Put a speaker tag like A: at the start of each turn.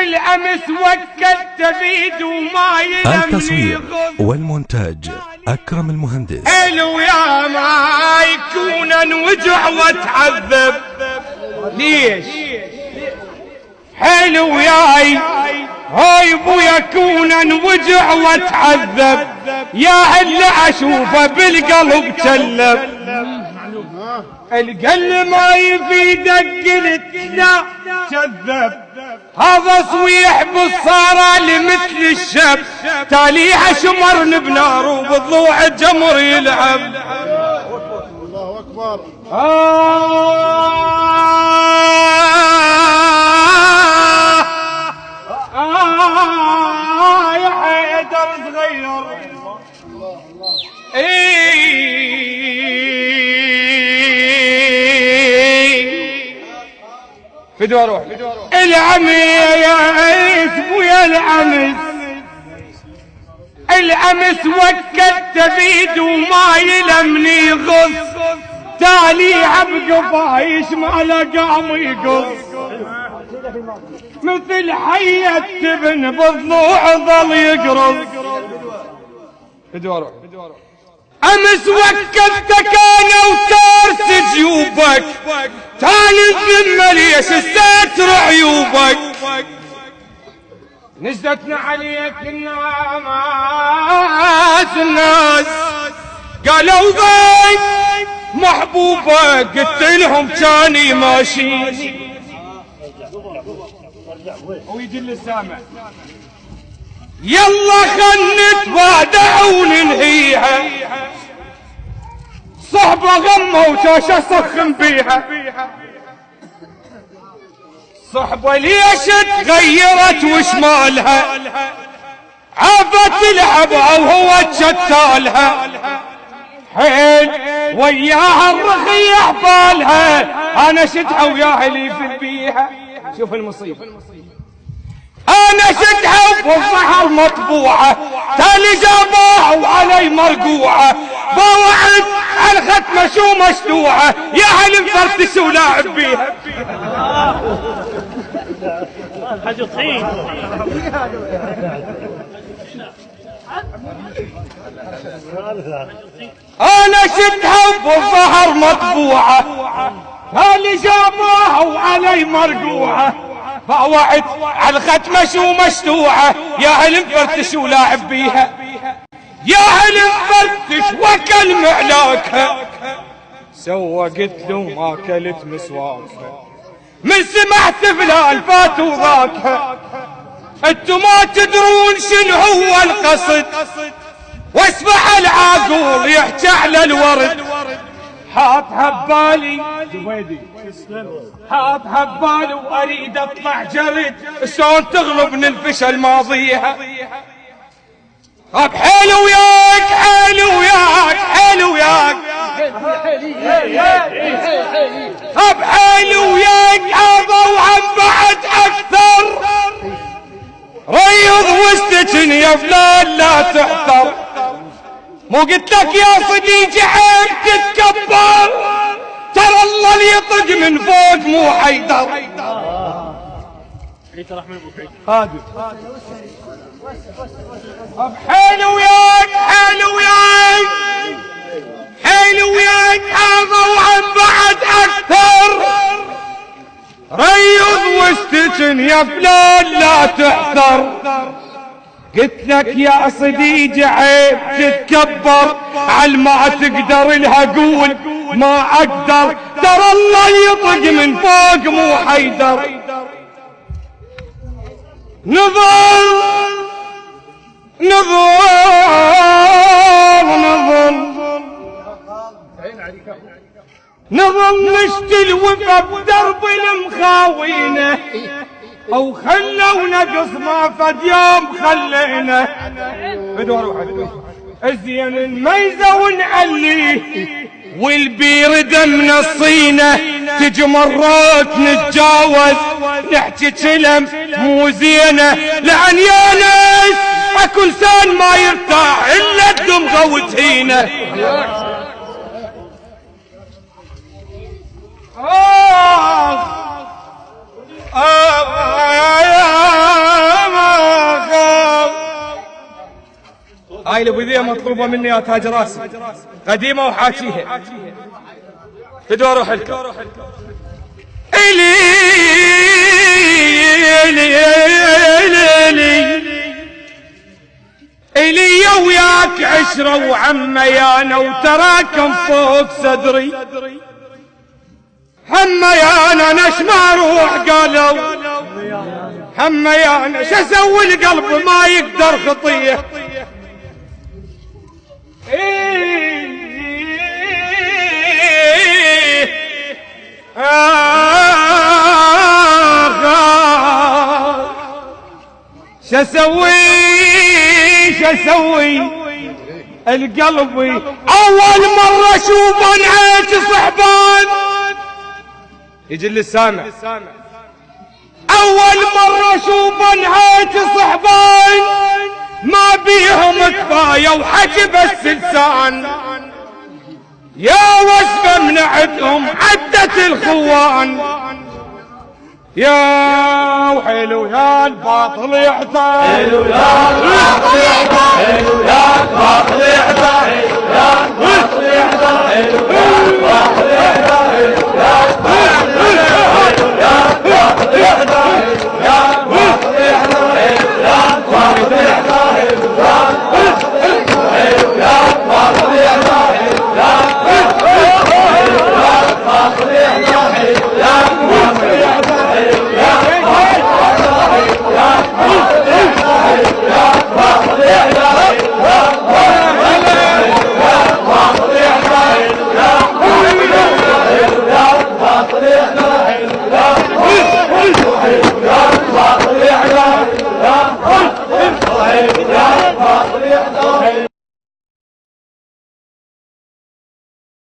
A: الأمس وكلت بيد وما يلمني
B: التصوير والمونتاج أكرم المهندس.
A: حلو يا ما يكون انوجع واتعذب. ليش حلو ياي هاي ابويا كون انوجع واتعذب، يا هل اشوفه بالقلب كلب. القلب ما يفيدك قلت لا كذب، هذا صويح بالصارى لمثل الشب، تاليها شمر بنار وبضلوع الجمر يلعب.
C: الله اكبر.
A: يا حيدر صغير فدوا روح العمي يا عيس بويا العمس، العمس وكلت بيد وما يلمني غص، تالي عبقفايش ما لقام يقص، مثل حية تبن بالضلوع ظل يقرص. فدوا روح امس وكلتك انا وتارس جيوبك، تاني الذمة ليش استتر عيوبك، نزلتنا عليك الناس قالوا ذاك محبوبك، قلت لهم كاني ماشيني ويدل السامع، يلا خل نتبادع وننهيها، صحبة غمة وشاشة سخن بيها، صحبة ليش تغيرت وش مالها، عافت تلعبها وهو تشتالها، حيل وياها الرخي احفالها، انا شدحة وياها اللي في البيها. شوف المصيبة، انا شدحة وبالظهر مطبوعة، تالي جابوها وعلي مرقوعة، بوعد على الختمة شو مشلوعة، يا هل مفرتش ولاعب بيها.
D: حاجة طحين.
A: انا شدحة وبالظهر مطبوعة، تالي جابوها وعلي مرقوعة، فوعد على الختمة شو مشلوعة، يا هل مفرتش ولاعب بيها، يا هل مفرتش وكل معلاكها، سوى قلت له ما كلت مسواكها، من سمعت فلان فات وضاكها، انتو ما تدرون شنو هو القصد، واسمع العاقول يحكي على الورد، حاطها ببالي حاطها ببالي واريد اطلع جرد، شلون تغلبني الفشل ماضيها، اب حلو وياك حلو وياك حلو وياك اب حلو وياك هذا وعم بعد اكثر، ريض وستجن يا فلان لا تحتر، مو قلت لك يا صديقي عيب تتكبر، ترى الله اللي يطق من فوق مو حيدر. هادي حلو وياك حلو وياك حلو وياك هذا وعم بعد اكثر، ريض واستجن يا فلان لا تحتر، قلت لك يا صديقي عيب تتكبر، عل ما تقدر لها قول ما اقدر، ترى الله يطق من فوق مو حيدر. نظل نشتي الوفا بدرب المخاوينه، او خلونا قصمة فد يوم خلينا، الزين الميزة ونعليه والبير دم نصينا، تجي مرات نتجاوز نحكي كلم مو زينة، لعن يا ناس اكو لسان ما يرتاح الا الدمغة وتهينه. هاي البذية مطلوبة مني يا تاج راسي، قديمة وحاكيها فدوا روح لكم. إلي وياك عشرة وعميانا وتراكم فوق صدري، هميانا نش ما روح قالوا هميانا شسوي القلب ما يقدر خطيه. شسوي القلب اول مرة اشوف انعيش صحبان، يجي اللي سامع اول مرة اشوف انعيش صحبان ما بيهم كفاية وحكي بس لسان، يا وصفة من عدهم عدت الخوان، يا وحلو يا الباطل يحتار، حلو يا الباطل يحتار، حلو يا الباطل يحتار، يا الباطل يحتار، حلو يا الباطل يحتار، يا الباطل يحتار، يا الباطل يحتار، يا الباطل يحتار، يا الباطل يحتار،